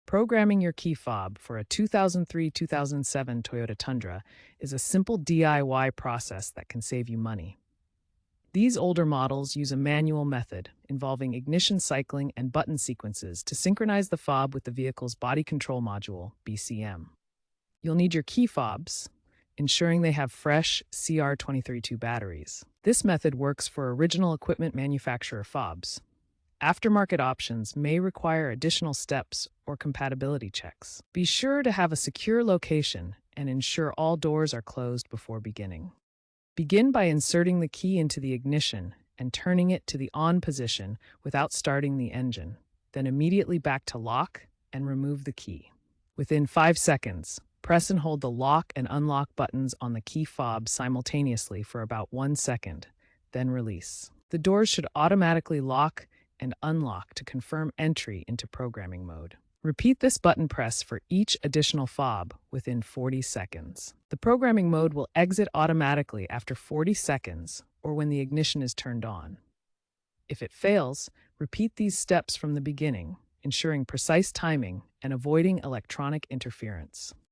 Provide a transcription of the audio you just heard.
Programming your key fob for a 2003-2007 Toyota Tundra is a simple DIY process that can save you money. These older models use a manual method involving ignition cycling and button sequences to synchronize the fob with the vehicle's body control module, BCM. You'll need your key fobs, ensuring they have fresh CR232 batteries. This method works for original equipment manufacturer fobs. Aftermarket options may require additional steps or compatibility checks. Be sure to have a secure location and ensure all doors are closed before beginning. Begin by inserting the key into the ignition and turning it to the on position without starting the engine. Then immediately back to lock and remove the key. Within 5 seconds, press and hold the lock and unlock buttons on the key fob simultaneously for about 1 second, then release. The doors should automatically lock and unlock to confirm entry into programming mode. Repeat this button press for each additional fob within 40 seconds. The programming mode will exit automatically after 40 seconds or when the ignition is turned on. If it fails, repeat these steps from the beginning, ensuring precise timing and avoiding electronic interference.